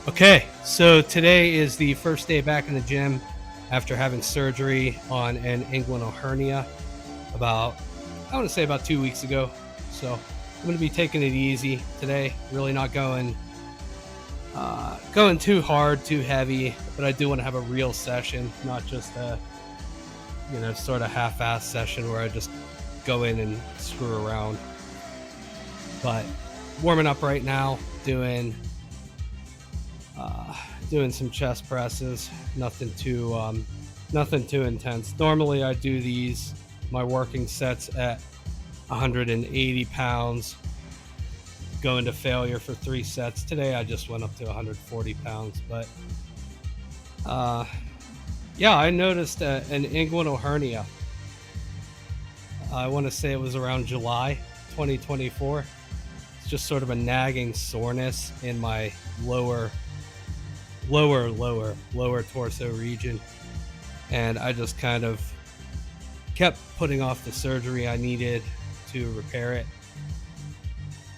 Okay, so today is the first day back in the gym after having surgery on an inguinal hernia I want to say about 2 weeks ago. So I'm going to be taking it easy today, really not going too hard, too heavy, but I do want to have a real session, not just a, sort of half-ass session where I just go in and screw around. But warming up right now, doing some chest presses. Nothing too intense. Normally, I do my working sets at 180 pounds, going to failure for 3 sets. Today, I just went up to 140 pounds. But yeah, I noticed an inguinal hernia. I want to say it was around July 2024. It's just sort of a nagging soreness in my lower torso region, and I just kind of kept putting off the surgery I needed to repair it,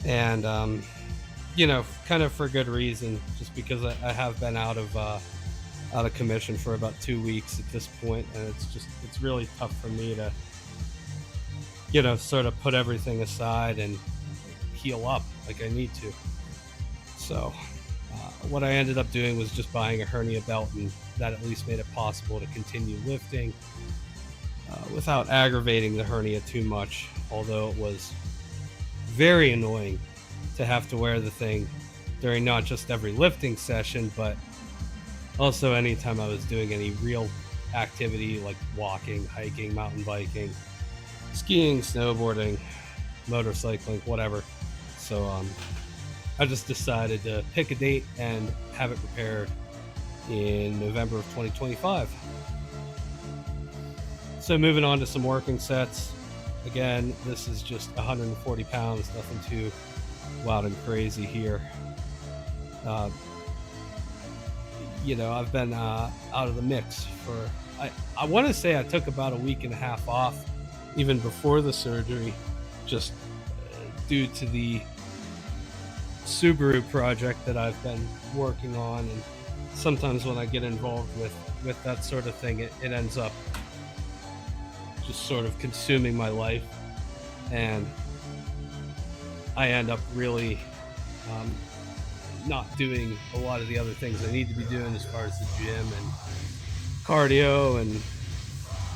and kind of for good reason, just because I have been out of commission for about 2 weeks at this point, and it's really tough for me to sort of put everything aside and heal up like I need to. So what I ended up doing was just buying a hernia belt, and that at least made it possible to continue lifting without aggravating the hernia too much, although it was very annoying to have to wear the thing during not just every lifting session, but also anytime I was doing any real activity like walking, hiking, mountain biking, skiing, snowboarding, motorcycling, whatever. So I just decided to pick a date and have it repaired in November of 2025. So moving on to some working sets. Again, this is just 140 pounds, nothing too wild and crazy here. I've been out of the mix for, I want to say I took about a week and a half off even before the surgery, just due to the Subaru project that I've been working on, and sometimes when I get involved with that sort of thing, it ends up just sort of consuming my life, and I end up really not doing a lot of the other things I need to be doing as far as the gym and cardio and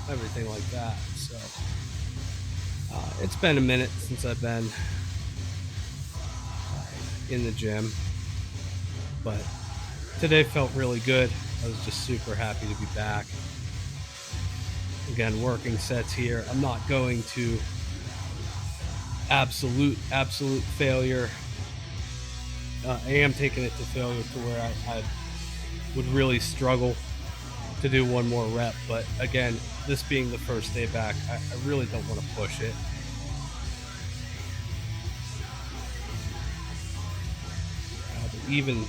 everything like that. So it's been a minute since I've been in the gym, but today felt really good. I was just super happy to be back. Again, working sets here. I'm not going to absolute failure. I am taking it to failure to where I would really struggle to do one more rep, but again, this being the first day back, I really don't want to push it. Even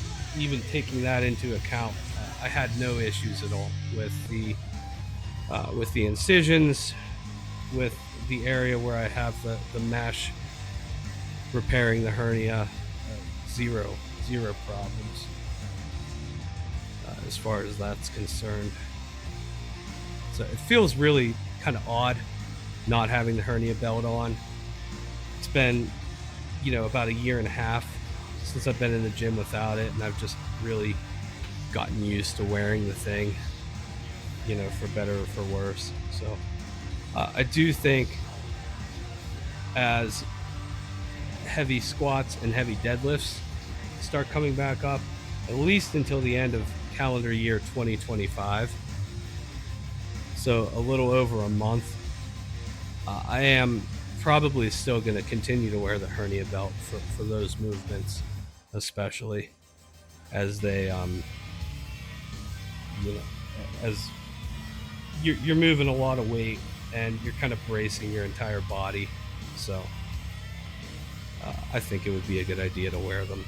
taking that into account, I had no issues at all with the incisions, with the area where I have the mesh, repairing the hernia. Zero problems as far as that's concerned. So it feels really kind of odd not having the hernia belt on. It's been about a year and a half since I've been in the gym without it, and I've just really gotten used to wearing the thing, for better or for worse. So I do think as heavy squats and heavy deadlifts start coming back up, at least until the end of calendar year 2025, so a little over a month, I am probably still going to continue to wear the hernia belt for those movements, especially as they as you're moving a lot of weight and you're kind of bracing your entire body. So I think it would be a good idea to wear them.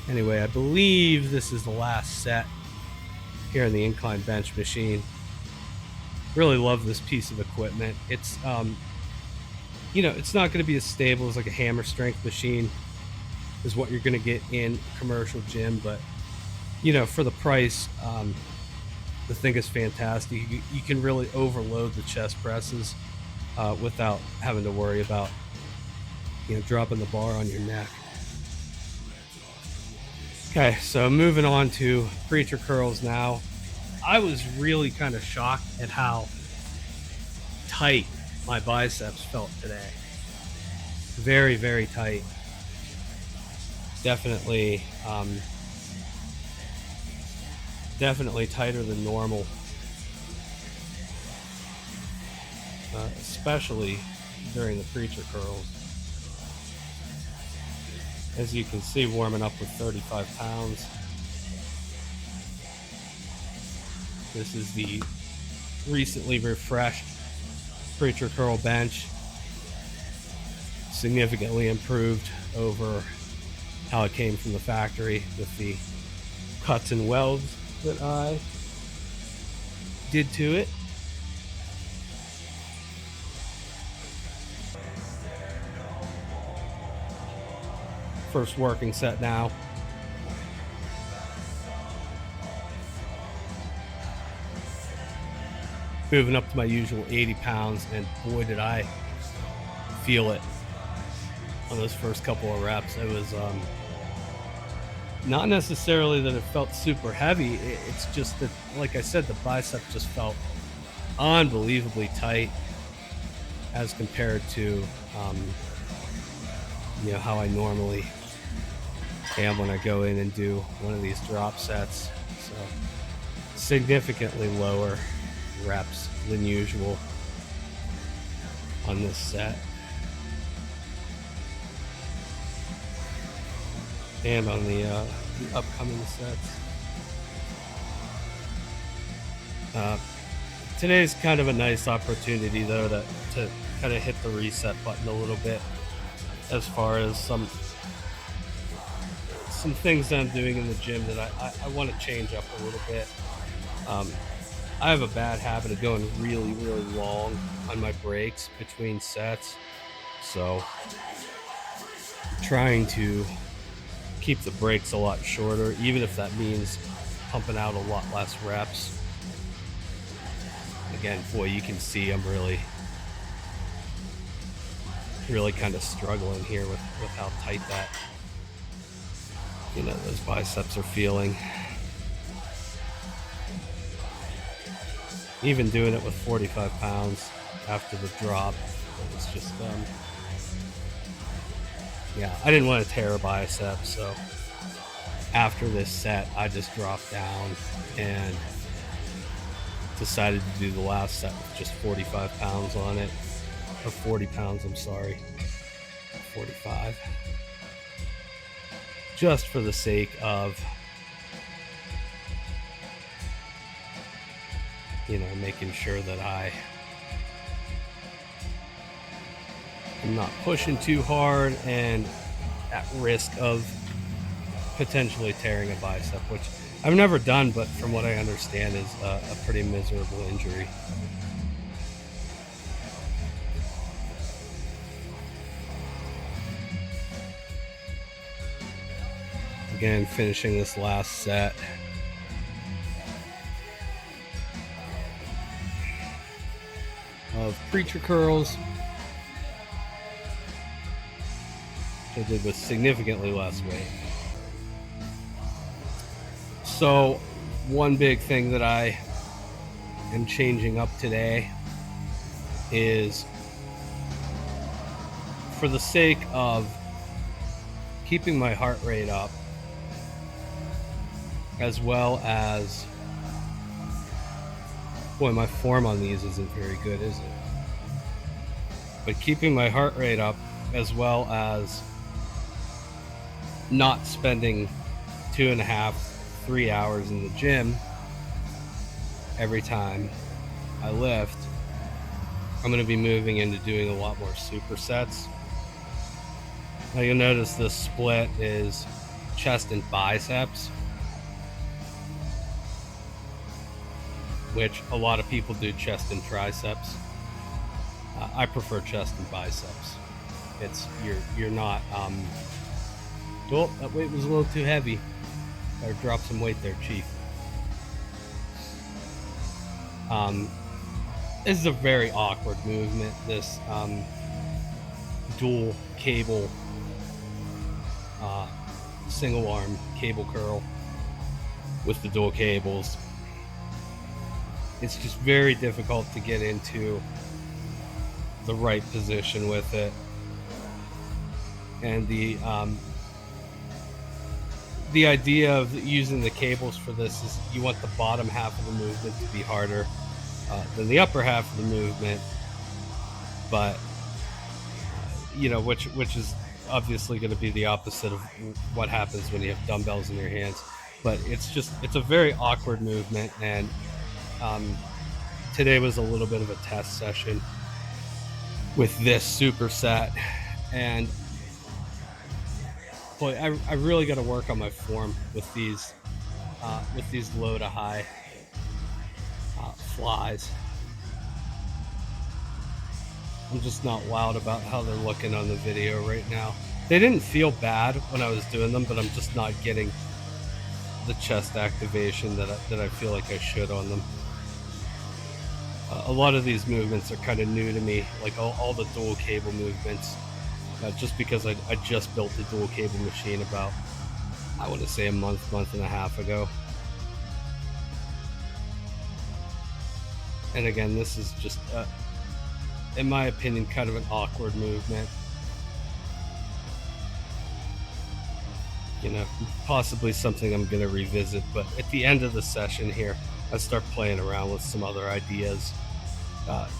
Anyway, I believe this is the last set here in the incline bench machine. Really love this piece of equipment. It's it's not going to be as stable as like a hammer strength machine, is what you're going to get in a commercial gym. But you know, for the price, the thing is fantastic. You can really overload the chest presses without having to worry about, you know, dropping the bar on your neck. Okay, so moving on to preacher curls now. I was really kind of shocked at how tight my biceps felt today. Very, very tight. Definitely, definitely tighter than normal, especially during the preacher curls. As you can see, warming up with 35 pounds. This is the recently refreshed preacher curl bench. Significantly improved over how it came from the factory with the cuts and welds that I did to it. First working set now. Moving up to my usual 80 pounds, and boy did I feel it on those first couple of reps. It was not necessarily that it felt super heavy. It's just that, like I said, the bicep just felt unbelievably tight as compared to you know, how I normally am when I go in and do one of these drop sets. So significantly lower reps than usual on this set. And on the upcoming sets. Today's kind of a nice opportunity though to kind of hit the reset button a little bit as far as some things that I'm doing in the gym that I want to change up a little bit. I have a bad habit of going really, really long on my breaks between sets. So trying to keep the breaks a lot shorter, even if that means pumping out a lot less reps. Again, boy, you can see I'm really kind of struggling here with how tight that, you know, those biceps are feeling. Even doing it with 45 pounds after the drop, it was just, yeah, I didn't want to tear a bicep, so after this set, I just dropped down and decided to do the last set with just 45 pounds on it. Or 40 pounds, I'm sorry. 45. Just for the sake of, you know, making sure that I'm not pushing too hard and at risk of potentially tearing a bicep, which I've never done, but from what I understand is a pretty miserable injury. Again, finishing this last set. Of preacher curls, which I did with significantly less weight. So one big thing that I am changing up today is, for the sake of keeping my heart rate up, as well as, boy, my form on these isn't very good, is it? But keeping my heart rate up, as well as not spending 2.5, 3 hours in the gym every time I lift, I'm going to be moving into doing a lot more supersets. Now you'll notice this split is chest and biceps, which a lot of people do chest and triceps. I prefer chest and biceps. It's you're not Oh, that weight was a little too heavy. Better drop some weight there, Chief. This is a very awkward movement. This dual cable, single arm cable curl with the dual cables. It's just very difficult to get into the right position with it. And the idea of using the cables for this is you want the bottom half of the movement to be harder than the upper half of the movement, but which is obviously going to be the opposite of what happens when you have dumbbells in your hands. But it's a very awkward movement, and today was a little bit of a test session with this superset, and boy, I really got to work on my form with these low to high flies. I'm just not wowed about how they're looking on the video right now. They didn't feel bad when I was doing them, but I'm just not getting the chest activation that I feel like I should on them. A lot of these movements are kind of new to me, like all the dual cable movements. Just because I just built the dual cable machine about, I want to say a month and a half ago. And again, this is just, in my opinion, kind of an awkward movement. Possibly something I'm going to revisit, but at the end of the session here, I start playing around with some other ideas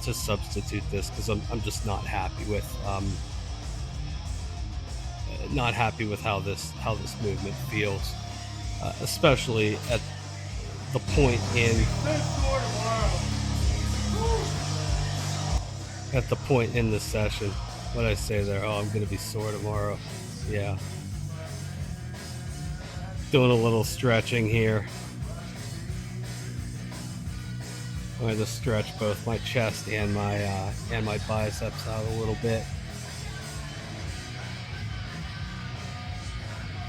to substitute this, because I'm just not happy with how this movement feels, especially at the point in the session. What I say there? Oh, I'm gonna be sore tomorrow. Yeah. Doing a little stretching here. I'm going to stretch both my chest and my biceps out a little bit.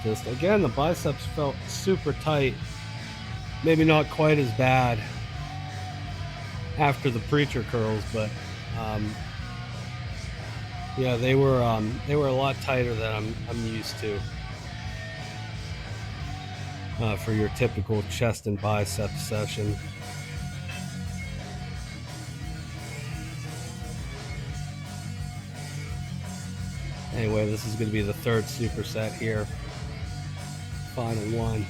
Just again, the biceps felt super tight. Maybe not quite as bad after the preacher curls, but yeah, they were a lot tighter than I'm used to for your typical chest and biceps session. Anyway, this is going to be the third superset here. Final one.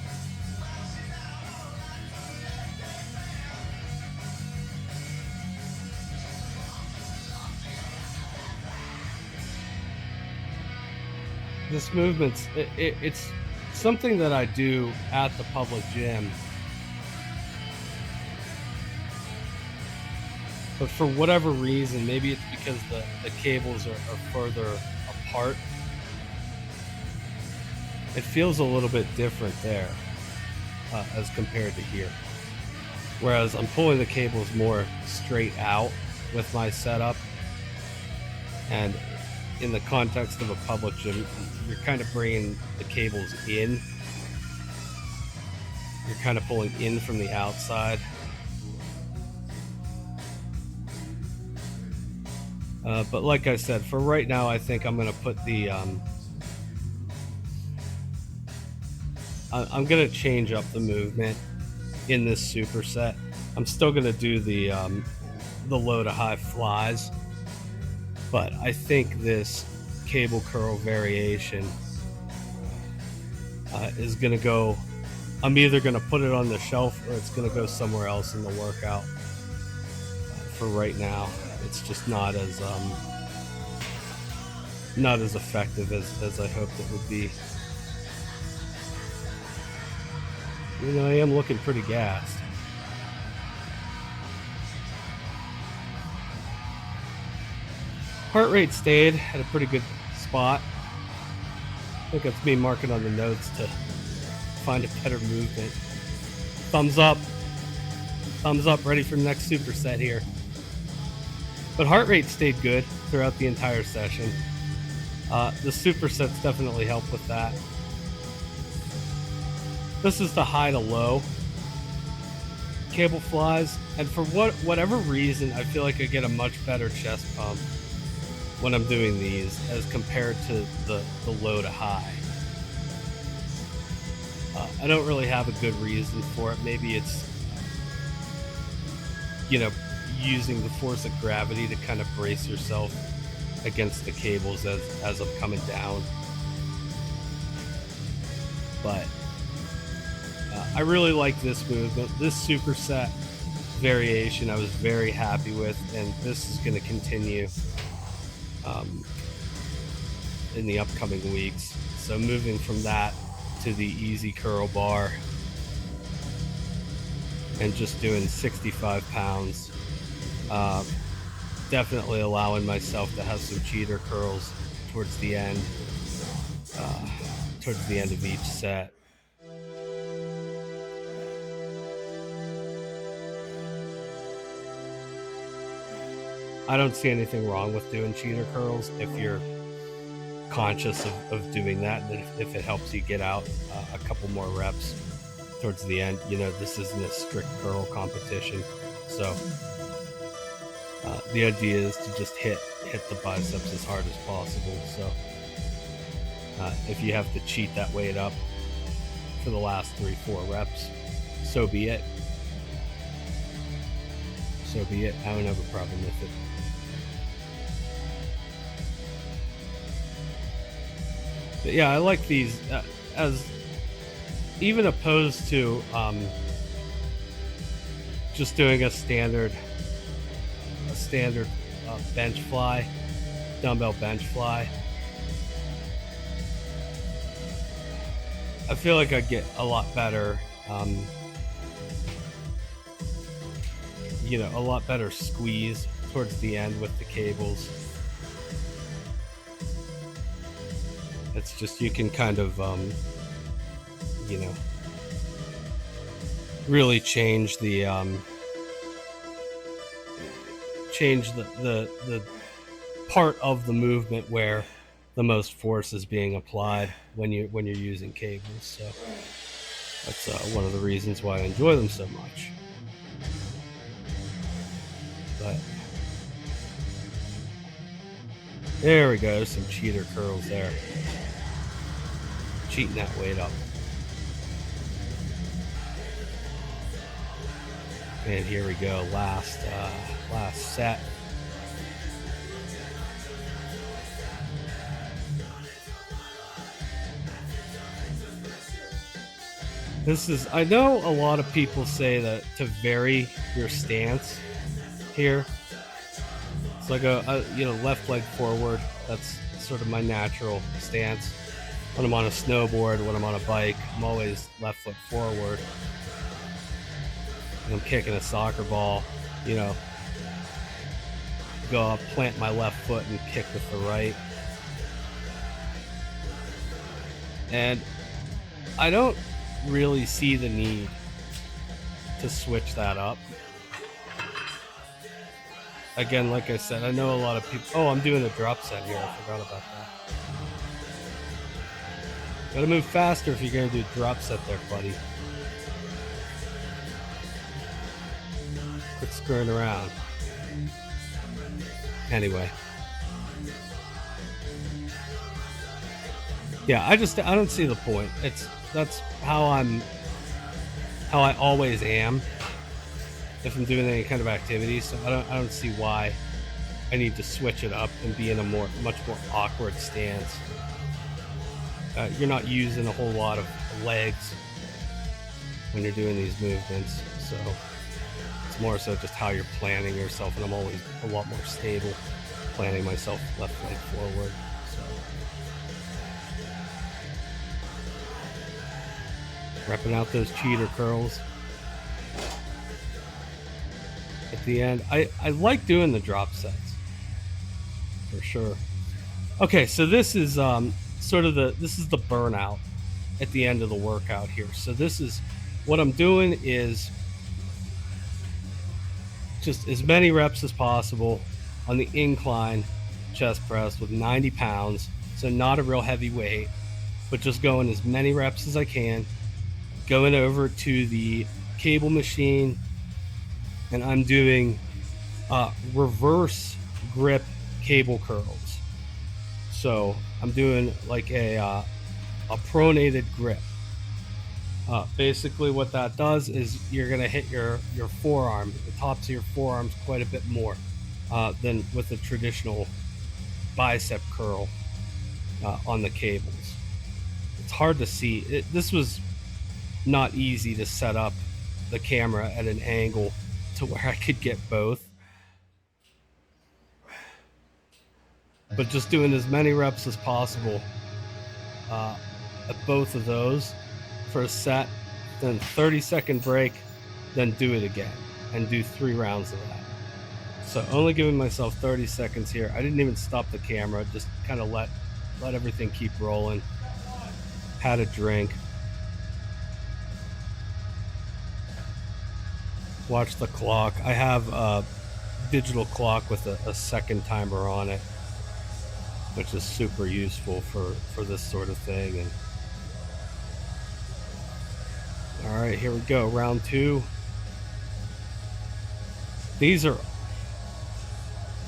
This movement's it's something that I do at the public gym, but for whatever reason, maybe it's because the cables are further apart, it feels a little bit different there as compared to here. Whereas I'm pulling the cables more straight out with my setup, and in the context of a public gym, you're kind of bringing the cables in. You're kind of pulling in from the outside. But like I said, for right now, I think I'm going to put the I'm going to change up the movement in this superset. I'm still going to do the low to high flies, but I think this cable curl variation is going to go, I'm either going to put it on the shelf or it's going to go somewhere else in the workout. For right now, it's just not as effective as I hoped it would be. I am looking pretty gassed. Heart rate stayed at a pretty good spot. I think that's me marking on the notes to find a better movement. Thumbs up, ready for the next superset here. But heart rate stayed good throughout the entire session. The supersets definitely helped with that. This is the high to low cable flies, and for whatever reason, I feel like I get a much better chest pump when I'm doing these as compared to the low to high. I don't really have a good reason for it. Maybe it's, using the force of gravity to kind of brace yourself against the cables as I'm coming down. But I really like this movement. This superset variation I was very happy with, and this is going to continue in the upcoming weeks. So moving from that to the easy curl bar and just doing 65 pounds. Definitely allowing myself to have some cheater curls towards the end of each set. I don't see anything wrong with doing cheater curls if you're conscious of doing that, and if it helps you get out a couple more reps towards the end. This isn't a strict curl competition, so the idea is to just hit the biceps as hard as possible. So if you have to cheat that weight up for the last 3-4 reps, so be it. I don't have a problem with it. But yeah, I like these as even opposed to just doing a standard bench fly, dumbbell bench fly. I feel like I get a lot better, a lot better squeeze towards the end with the cables. It's just, you can kind of, really change the part of the movement where the most force is being applied when you're using cables. So that's one of the reasons why I enjoy them so much. But there we go, some cheater curls there. Cheating that weight up. And here we go, last set. I know a lot of people say that to vary your stance here. It's like a left leg forward. That's sort of my natural stance. When I'm on a snowboard, when I'm on a bike, I'm always left foot forward. When I'm kicking a soccer ball, go up, plant my left foot and kick with the right. And I don't really see the need to switch that up. Again, like I said, I know a lot of people. Oh, I'm doing a drop set here. I forgot about that. Gotta move faster if you're gonna do a drop set there, buddy. Quit screwing around. Anyway. Yeah, I don't see the point. That's how I always am if I'm doing any kind of activity. So I don't see why I need to switch it up and be in a much more awkward stance. You're not using a whole lot of legs when you're doing these movements, so it's more so just how you're planning yourself, and I'm always a lot more stable planning myself left leg forward. So repping out those cheater curls at the end. I like doing the drop sets for sure. Okay, so this is this is the burnout at the end of the workout here. So this is what I'm doing, is just as many reps as possible on the incline chest press with 90 pounds. So not a real heavy weight, but just going as many reps as I can, going over to the cable machine, and I'm doing reverse grip cable curls. So I'm doing like a pronated grip. Basically what that does is you're going to hit your forearm, the tops of your forearms, quite a bit more than with a traditional bicep curl on the cables. It's hard to see. This was not easy to set up the camera at an angle to where I could get both. But just doing as many reps as possible at both of those for a set, then 30-second break, then do it again and do 3 rounds of that. So only giving myself 30 seconds here. I didn't even stop the camera, just kind of let everything keep rolling. Had a drink. Watch the clock. I have a digital clock with a second timer on it, which is super useful for this sort of thing. And all right, here we go, round 2. These are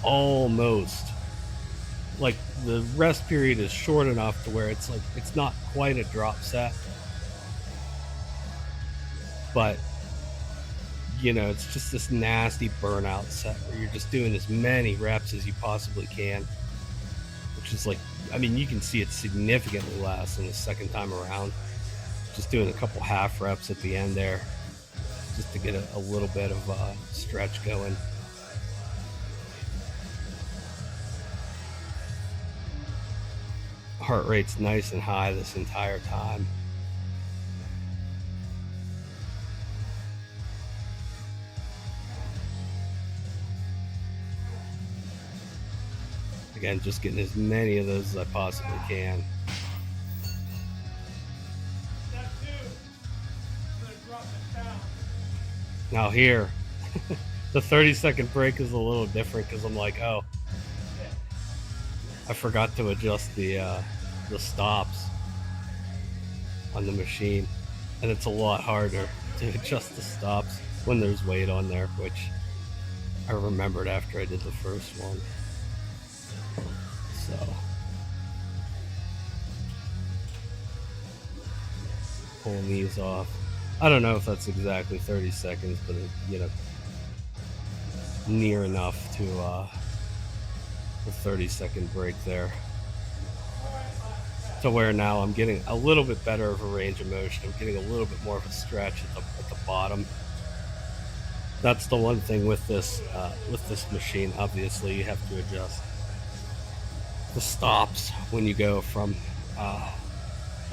almost, like, the rest period is short enough to where it's like it's not quite a drop set, but you know, it's just this nasty burnout set where you're just doing as many reps as you possibly can, which is like, I mean, you can see it's significantly less than the second time around. Just doing a couple half reps at the end there, just to get a little bit of stretch going. Heart rate's nice and high this entire time. Again, just getting as many of those as I possibly can. Now here, the 30-second break is a little different because I'm like, oh, I forgot to adjust the stops on the machine, and it's a lot harder to adjust the stops when there's weight on there, which I remembered after I did the first one. So pulling these off. I don't know if that's exactly 30 seconds, but it, you know, near enough to a 30-second break there. To where now I'm getting a little bit better of a range of motion. I'm getting a little bit more of a stretch at the bottom. That's the one thing with this machine. Obviously, you have to adjust the stops when you go from a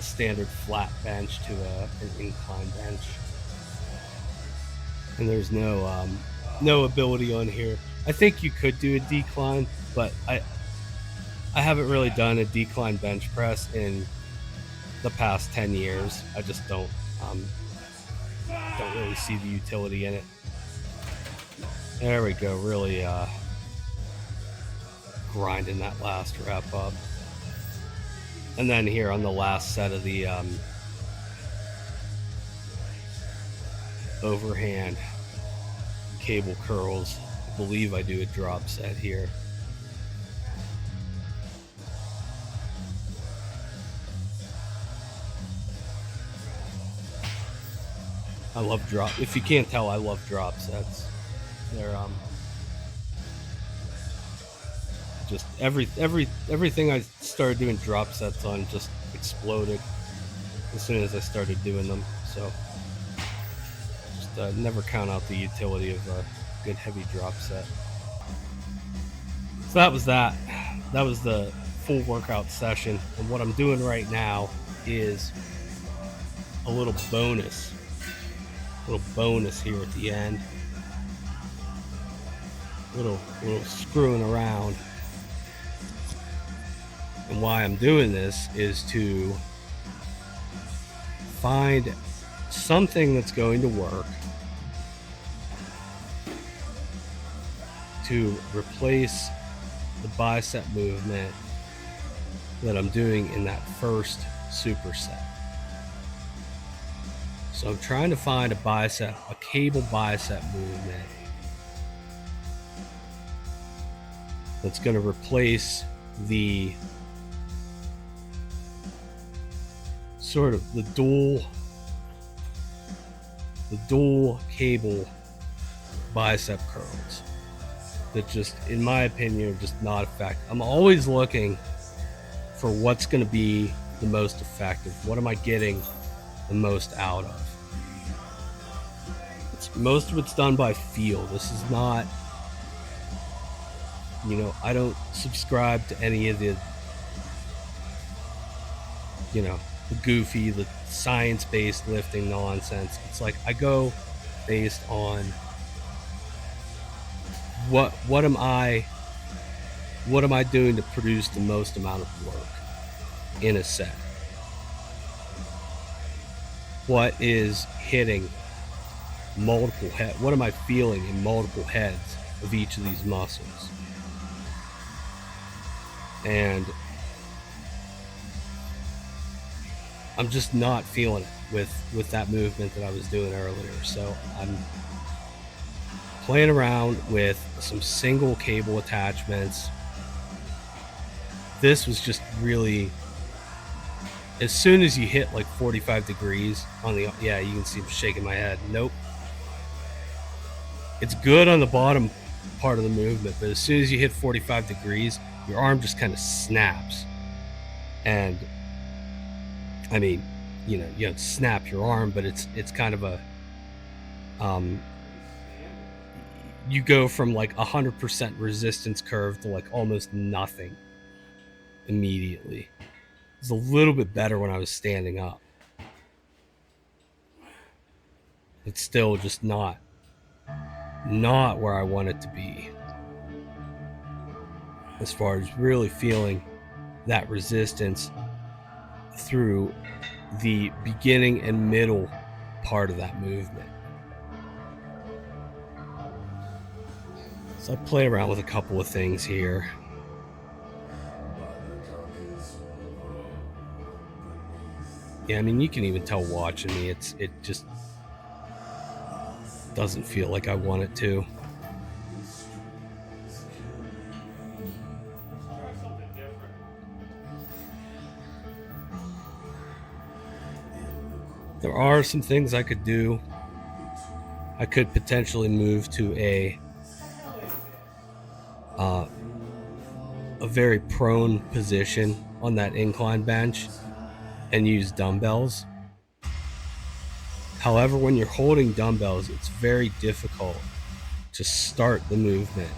standard flat bench to an incline bench. And there's no ability on here. I think you could do a decline, but I haven't really done a decline bench press in the past 10 years. I just don't really see the utility in it. There we go, really grinding that last rep up. And then here on the last set of the overhand cable curls, I believe I do a drop set here. I love drop. If you can't tell, I love drop sets. They're just everything I started doing drop sets on just exploded as soon as I started doing them. So just never count out the utility of a good heavy drop set. So that was that. That was the full workout session. And what I'm doing right now is a little bonus here at the end. Little screwing around. And why I'm doing this is to find something that's going to work to replace the bicep movement that I'm doing in that first superset. So I'm trying to find a cable bicep movement that's going to replace the sort of the dual cable bicep curls that just, in my opinion, are just not effective. I'm always looking for what's going to be the most effective. What am I getting the most out of? Most of it's done by feel. This is not, I don't subscribe to any of the, the goofy, the science-based lifting nonsense. It's like I go based on what am I doing to produce the most amount of work in a set? What is hitting multiple heads? What am I feeling in multiple heads of each of these muscles? And I'm just not feeling it with that movement that I was doing earlier. So I'm playing around with some single cable attachments. This was just really, as soon as you hit like 45 degrees on the, yeah, you can see I'm shaking my head. Nope. It's good on the bottom part of the movement, but as soon as you hit 45 degrees, your arm just kind of snaps. And I mean, you don't snap your arm, but it's kind of a, you go from like 100% resistance curve to like almost nothing immediately. It's a little bit better when I was standing up. It's still just not where I want it to be, as far as really feeling that resistance through the beginning and middle part of that movement. So I play around with a couple of things here. Yeah, I mean, you can even tell watching me, it just doesn't feel like I want it to. There are some things I could do. I could potentially move to a very prone position on that incline bench and use dumbbells. However, when you're holding dumbbells, it's very difficult to start the movement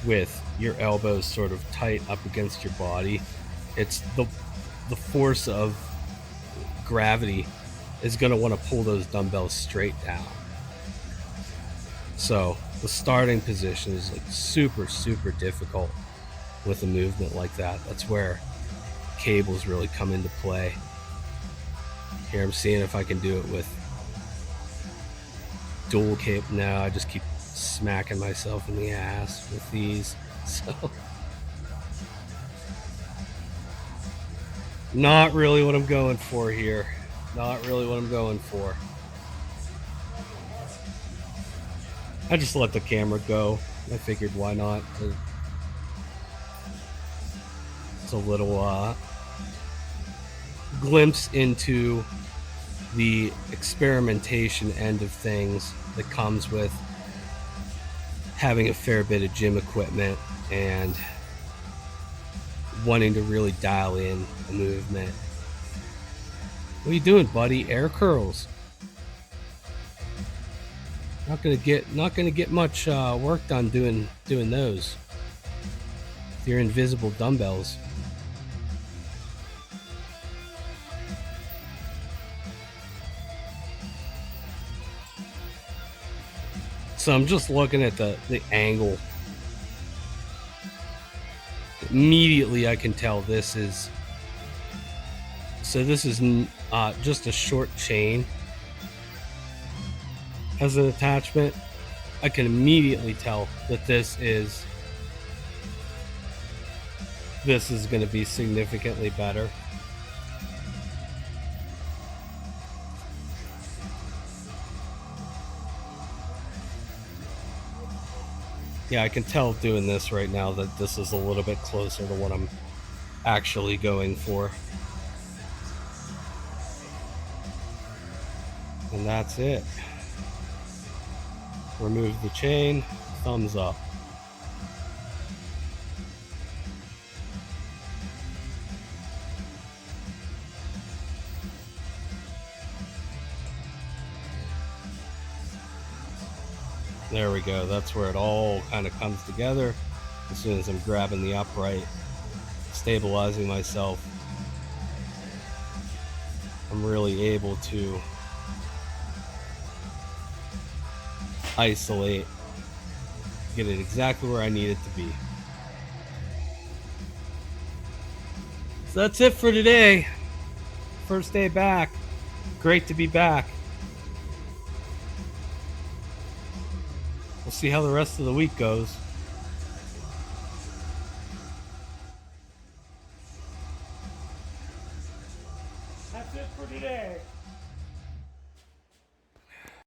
with your elbows sort of tight up against your body. It's the force of gravity is going to want to pull those dumbbells straight down. So the starting position is like super, super difficult with a movement like that. That's where cables really come into play. Here I'm seeing if I can do it with dual cable. No, I just keep smacking myself in the ass with these. So not really what I'm going for here. Not really what I'm going for. I just let the camera go. I figured why not. It's a little glimpse into the experimentation end of things that comes with having a fair bit of gym equipment and wanting to really dial in a movement. What are you doing, buddy? Air curls. Not gonna get much work done doing those. They're invisible dumbbells. So I'm just looking at the angle. Immediately I can tell this is just a short chain as an attachment. I can immediately tell that this is going to be significantly better. Yeah, I can tell doing this right now that this is a little bit closer to what I'm actually going for. And that's it. Remove the chain, thumbs up. There we go. That's where it all kind of comes together. As soon as I'm grabbing the upright, stabilizing myself, I'm really able to isolate, get it exactly where I need it to be. So that's it for today. First day back. Great to be back. We'll see how the rest of the week goes. That's it for today.